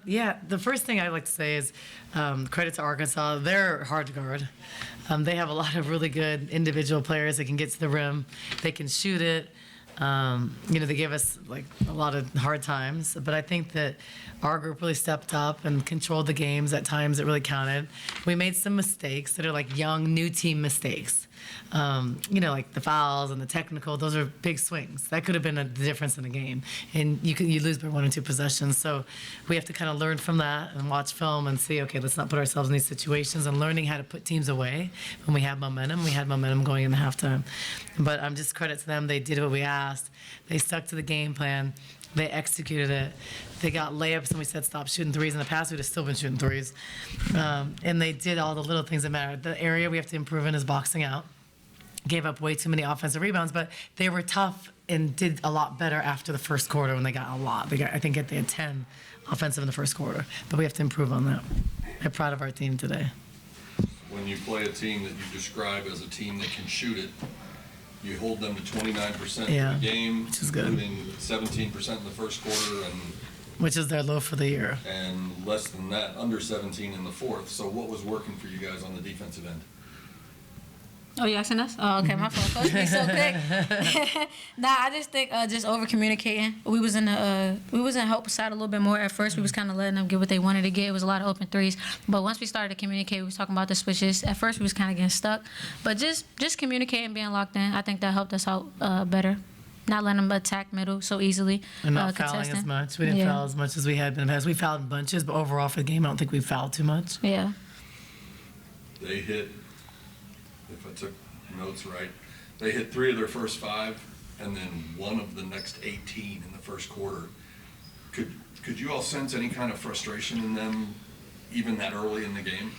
Yeah, the first thing I'd like to say is credit to Arkansas. They're hard to guard. They have a lot of really good individual players that can get to the rim. They can shoot it. They gave us like a lot of hard times, but I think that our group really stepped up and controlled the games at times that really counted. We made some mistakes that are like young, new team mistakes. Like the fouls and the technical, those are big swings. That could have been the difference in the game. And you lose by 1 or 2 possessions. So we have to kind of learn from that and watch film and see, okay, let's not put ourselves in these situations, and learning how to put teams away when we have momentum. We had momentum going into halftime. But just credit to them. They did what we asked. They stuck to the game plan. They executed it. They got layups, and we said stop shooting threes. In the past, we'd have still been shooting threes. And they did all the little things that matter. The area we have to improve in is boxing out. Gave up way too many offensive rebounds, but they were tough and did a lot better after the first quarter when they got a lot. They had 10 offensive in the first quarter, but we have to improve on that. I'm proud of our team today. When you play a team that you describe as a team that can shoot it, you hold them to 29% of the game, which is good. including 17% in the first quarter, and which is their low for the year, and less than that, under 17 in the fourth. So what was working for you guys on the defensive end? Oh, you asking us? Oh, okay, my fault. Coach, be so quick. I just think just over communicating. We was in help side a little bit more at first. We was kind of letting them get what they wanted to get. It was a lot of open threes, but once we started to communicate, we was talking about the switches. At first, we was kind of getting stuck, but just communicating, being locked in. I think that helped us out better. Not letting them attack middle so easily. And not fouling as much. We didn't foul as much as we had been. As we fouled in bunches, but overall for the game, I don't think we fouled too much. Yeah. They hit, if I took notes right, they hit 3 of their first 5 and then 1 of the next 18 in the first quarter. Could you all sense any kind of frustration in them even that early in the game?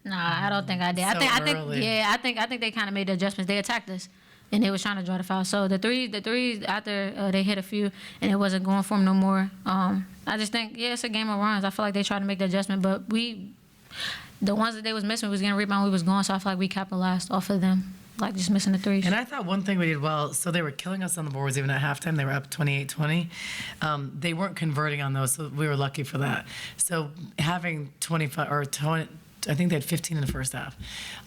Nah, I don't think I did. I think they kind of made the adjustments. They attacked us, and they was trying to draw the foul. So the threes after they hit a few and it wasn't going for them no more. I just think it's a game of runs. I feel like they tried to make the adjustment, but the ones that they was missing, we was getting rebound, we was going, so I feel like we capitalized off of them, like just missing the threes. And I thought one thing we did well, so they were killing us on the boards even at halftime. They were up 28-20. They weren't converting on those, so we were lucky for that. So having 25 or 20, I think they had 15 in the first half.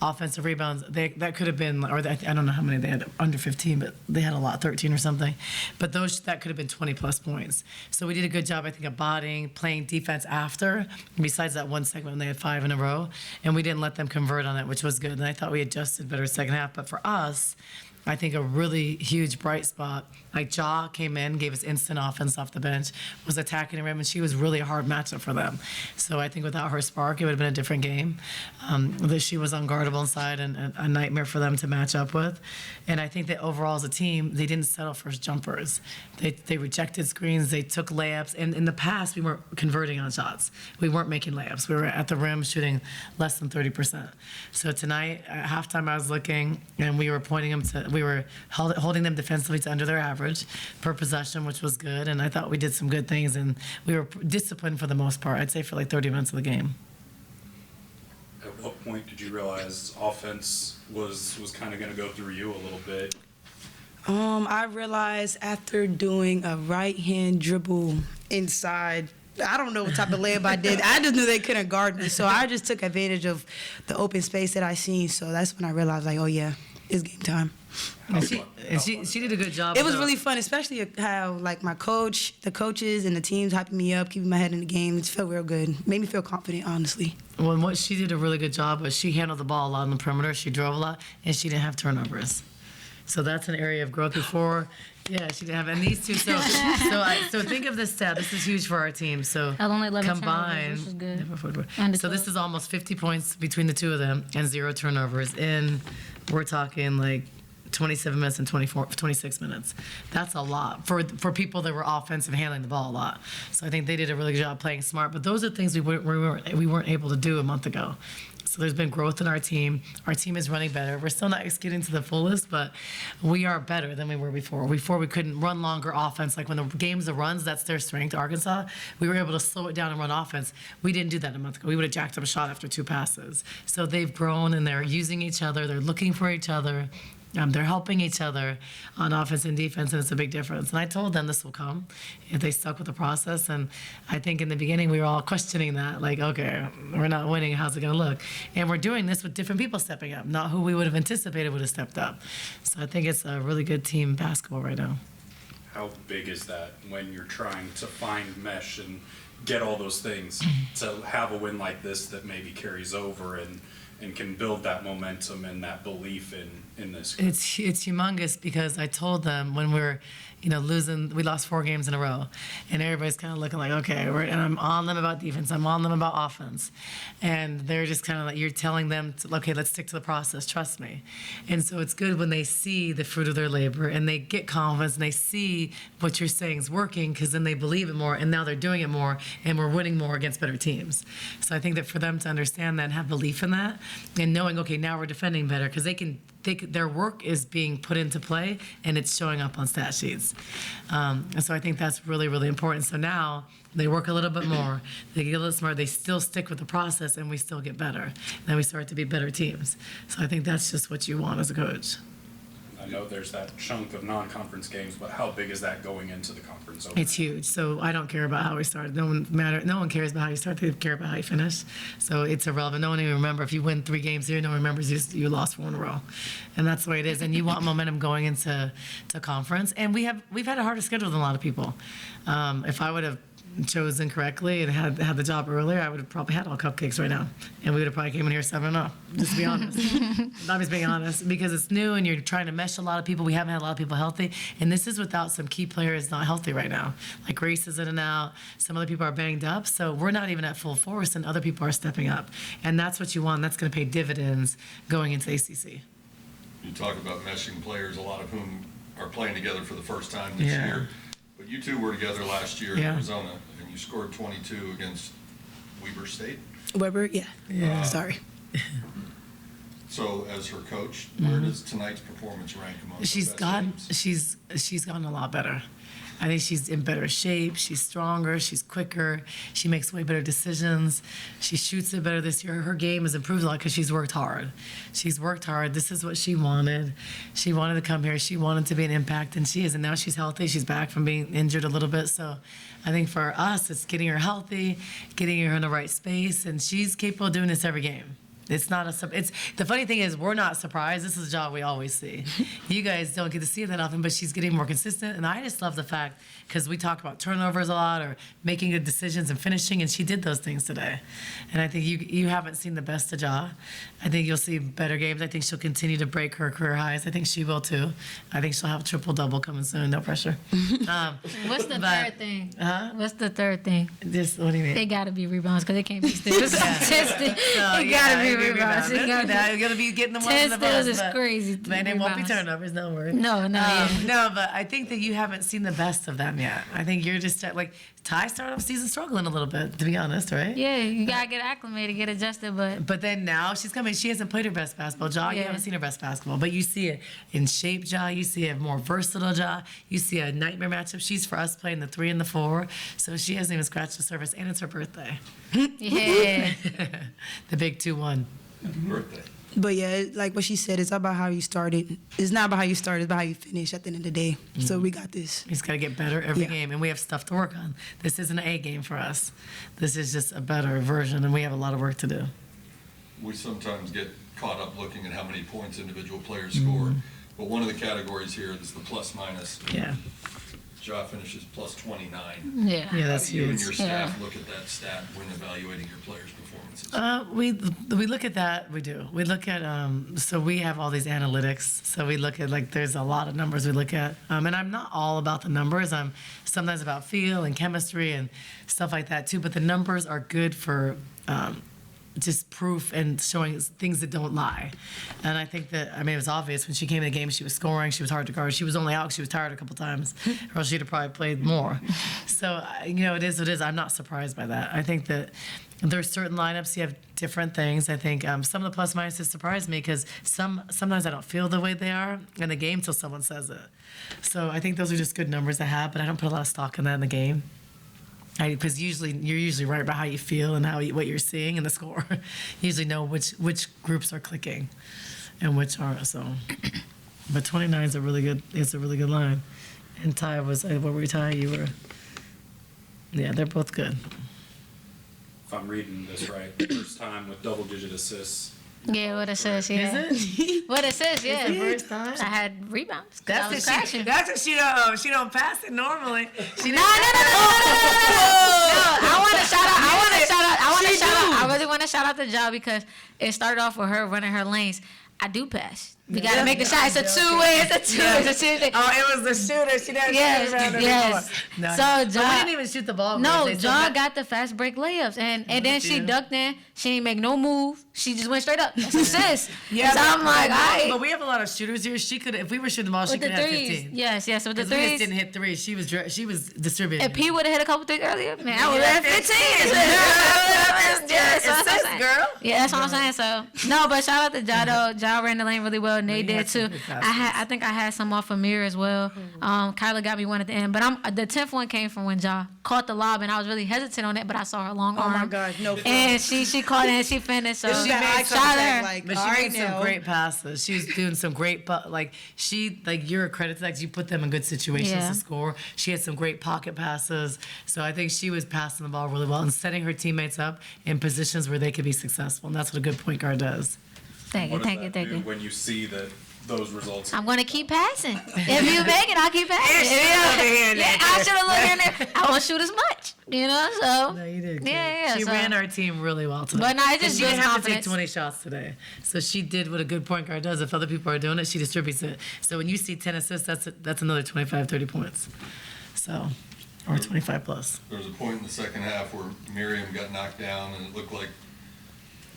Offensive rebounds, that could have been, or I don't know how many they had, under 15, but they had a lot, 13 or something. But that could have been 20-plus points. So we did a good job, I think, of bodying, playing defense after, besides that one segment when they had 5 in a row. And we didn't let them convert on it, which was good. And I thought we adjusted better second half. But for us, I think a really huge bright spot, like Ja came in, gave us instant offense off the bench, was attacking the rim, and she was really a hard matchup for them. So I think without her spark, it would have been a different game. She was unguardable inside and a nightmare for them to match up with. And I think that overall as a team, they didn't settle for jumpers. They rejected screens, they took layups, and in the past, we weren't converting on shots. We weren't making layups. We were at the rim shooting less than 30%. So tonight, at halftime, I was looking, and we were pointing them we were holding them defensively to under their average per possession, which was good. And I thought we did some good things, and we were disciplined for the most part. I'd say for like 30 minutes of the game. At what point did you realize offense was kind of going to go through you a little bit? I realized after doing a right-hand dribble inside, I don't know what type of layup I did. I just knew they couldn't guard me, so I just took advantage of the open space that I seen. So that's when I realized, like, oh yeah, it's game time. And she did a good job. It was really fun, especially how like the coaches and the teams hyping me up, keeping my head in the game. It felt real good. Made me feel confident, honestly. Well, and what she did a really good job was she handled the ball a lot on the perimeter. She drove a lot, and she didn't have turnovers. So that's an area of growth before. Yeah, she didn't have. And these two, so think of this stat. This is huge for our team. So combined, so this is almost 50 points between the two of them and 0 turnovers. And we're talking like 27 minutes and 26 minutes. That's a lot for people that were offensive, handling the ball a lot. So I think they did a really good job playing smart. But those are things we weren't able to do a month ago. So there's been growth in our team. Our team is running better. We're still not executing to the fullest, but we are better than we were before. Before we couldn't run longer offense. Like when the game's the runs, that's their strength, Arkansas. We were able to slow it down and run offense. We didn't do that a month ago. We would have jacked up a shot after 2 passes. So they've grown and they're using each other. They're looking for each other. They're helping each other on offense and defense, and it's a big difference. And I told them this will come if they stuck with the process. And I think in the beginning we were all questioning that, like, okay, we're not winning. How's it going to look? And we're doing this with different people stepping up, not who we would have anticipated would have stepped up. So I think it's a really good team basketball right now. How big is that when you're trying to find mesh and get all those things to have a win like this that maybe carries over and can build that momentum and that belief in this group? It's humongous because I told them when we were, losing, we lost 4 games in a row, and everybody's kind of looking like, okay, and I'm on them about defense, I'm on them about offense, and they're just kind of like, you're telling them, okay, let's stick to the process, trust me. And so it's good when they see the fruit of their labor and they get confidence and they see what you're saying is working, because then they believe it more, and now they're doing it more, and we're winning more against better teams. So I think that for them to understand that and have belief in that, and knowing, okay, now we're defending better, because their work is being put into play and it's showing up on stat sheets. And so I think that's really, really important. So now they work a little bit more, they get a little smarter, they still stick with the process, and we still get better. And then we start to be better teams. So I think that's just what you want as a coach. I know there's that chunk of non-conference games, but how big is that going into the conference opener? It's huge. So I don't care about how we started. No one cares about how you start. They care about how you finish. So it's irrelevant. No one even remember if you win 3 games here. No one remembers you lost 4 in a row, and that's the way it is. And you want momentum going into conference. And we've had a harder schedule than a lot of people. If I would have chosen correctly and had the job earlier, I would have probably had all cupcakes right now, and we would have probably came in here 7-0. Just to be honest, I'm just being honest, because it's new and you're trying to mesh a lot of people. We haven't had a lot of people healthy, and this is without some key players not healthy right now. Like Grace is in and out. Some other people are banged up, so we're not even at full force, and other people are stepping up, and that's what you want. That's going to pay dividends going into ACC. You talk about meshing players, a lot of whom are playing together for the first time this Yeah. year. But you two were together last year in Yeah. Arizona, and you scored 22 against Weber State. Weber, yeah. Yeah. Sorry. So as her coach, where does tonight's performance rank among the She's best gotten teams? she's gotten a lot better. I think she's in better shape. She's stronger. She's quicker. She makes way better decisions. She shoots it better this year. Her game has improved a lot because she's worked hard. She's worked hard. This is what she wanted. She wanted to come here. She wanted to be an impact, and she is. And now she's healthy. She's back from being injured a little bit. So I think for us, it's getting her healthy, getting her in the right space, and she's capable of doing this every game. It's not it's the funny thing is we're not surprised. This is a job we always see. You guys don't get to see it that often, but she's getting more consistent, and I just love the fact, because we talk about turnovers a lot or making good decisions and finishing, and she did those things today. And I think you haven't seen the best of Ja. I think you'll see better games. I think she'll continue to break her career highs. I think she will too. I think she'll have a triple-double coming soon. No pressure. What's the But- third thing? Huh? What's the third thing? Just what do you mean? They gotta be rebounds because they can't be steals. It gotta be rebounds. It gotta be. You're gonna be getting the ones 10 in the steals bus, is but- crazy. Man, it won't be Rebounds. turnovers. Don't worry. No, yeah. No, but I think that you haven't seen the best of them yet. I think you're just like Ty started off season struggling a little bit, to be honest, right? Yeah, you gotta get acclimated, get adjusted, but But then now she's coming. She hasn't played her best basketball. Ja, you Yeah. haven't seen her best basketball, but you see it in shape. Ja, you see a more versatile Ja. You see a nightmare matchup. She's for us playing the 3 and the 4, so she hasn't even scratched the surface, and it's her birthday. yeah. The big 2-1. Birthday. But yeah, like what she said, it's about how you started. It's not about how you started, it's about how you finish at the end of the day. So we got this. He's got to get better every Yeah. game, and we have stuff to work on. This isn't an A game for us. This is just a better version, and we have a lot of work to do. We sometimes get caught up looking at how many points individual players score. But one of the categories here is the plus minus. Yeah. Ja finishes plus 29. Yeah. Yeah, that's How do you and huge. your staff look at that stat when evaluating your players' performances? We look at that. We do. We look at so we have all these analytics. So we look at, like, there's a lot of numbers we look at. And I'm not all about the numbers. I'm sometimes about feel and chemistry and stuff like that too. But the numbers are good for just proof and showing things that don't lie. And I think that, I mean, it was obvious when she came in the game, she was scoring, she was hard to guard. She was only out 'cause she was tired a couple times, or else she'd have probably played more. So, it is what it is. I'm not surprised by that. I think that there's certain lineups, you have different things. I think some of the plus minuses surprise me because sometimes I don't feel the way they are in the game till someone says it. So I think those are just good numbers to have, but I don't put a lot of stock in that in the game. Because you're usually right about how you feel and what you're seeing in the score. You usually know which groups are clicking and which aren't. So But 29 is a really good. It's a really good line. And Ty was. What were you, Ty? You were. Yeah, they're both good. If I'm reading this right, first time with double-digit assists. Yeah, what it says, yeah. Is it? What it says, yeah. the first time? I had rebounds. 'Cause I was That's crashing. what she don't pass it normally. She No. I want to shout out. I really want to shout out to Ja because it started off with her running her lanes. I do pass. We gotta make the shot. It's a two-way. It's a two-way. Oh, it was the shooter. She didn't Yes, shoot around anymore. yes. No, So, but we Ja- didn't even shoot the ball. No, They said John that- got the fast break layups, and then she Yeah. ducked in. She didn't make no move. She just went straight up. That's assist. Yeah, so I'm like, all right. but we have a lot of shooters here. She could, if we were shooting the ball, she With the could have threes, 15. yes. With the Because we just threes, didn't hit threes. She was distributing. if he would have hit a couple threes earlier, man, I would Yeah, have 15. Assist, girl. Yeah, that's what I'm saying. So no, but shout out to Ja though. Ja ran the lane really well, and they he did had some too. good passes. I think I had some off of Mir as well. Kyla got me one at the end, but the 10th one came from when Ja caught the lob, and I was really hesitant on it, but I saw her long Oh arm. my gosh, no. And she caught it and she finished. So She That made eye shout out to her. contact, like, But all she right made some now. great passes. She was doing some great, you're a credit to that 'cause you put them in good situations Yeah. to score. She had some great pocket passes. So I think she was passing the ball really well and setting her teammates up in positions where they could be successful. And that's what a good point guard does. Thank you, What does thank you, that thank do you. when you see that those results? I'm gonna keep passing. If you make it, I'll keep passing. Yeah, I should have looked in there. I won't shoot as much, So No, you did. Kate. Yeah. She so. ran our team really well today. But no, it And just she didn't builds have to take confidence. 20 shots today. So she did what a good point guard does. If other people are doing it, she distributes it. So when you see 10 assists, that's another 25, 30 points. So, or 25 plus. There was a point in the second half where Miriam got knocked down and it looked like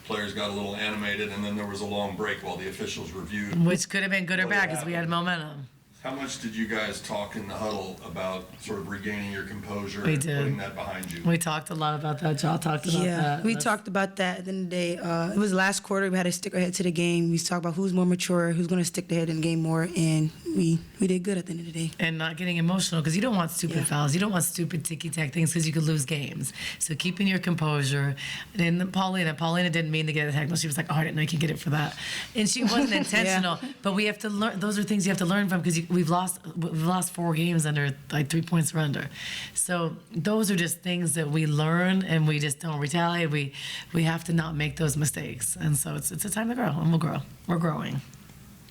players got a little animated, and then there was a long break while the officials reviewed. Which could have been good or What bad because we had happened? momentum. How much did you guys talk in the huddle about sort of regaining your composure We and did. putting that behind you? We talked a lot about that. Y'all talked about Yeah, that. we That's- talked about that at the end of the day. It was last quarter. We had to stick our head to the game. We talked about who's more mature, who's going to stick their head in the game more, and we did good at the end of the day. And not getting emotional because you don't want stupid Yeah. fouls. You don't want stupid ticky-tack things because you could lose games. So keeping your composure. And then Paulina didn't mean to get a technical. She was like, oh, I didn't know you could get it for that. And she wasn't intentional. But we have to learn. Those are things you have to learn from because we've lost 4 games under like 3 points or under. So those are just things that we learn and we just don't retaliate. We have to not make those mistakes. And so it's a time to grow and we'll grow. We're growing.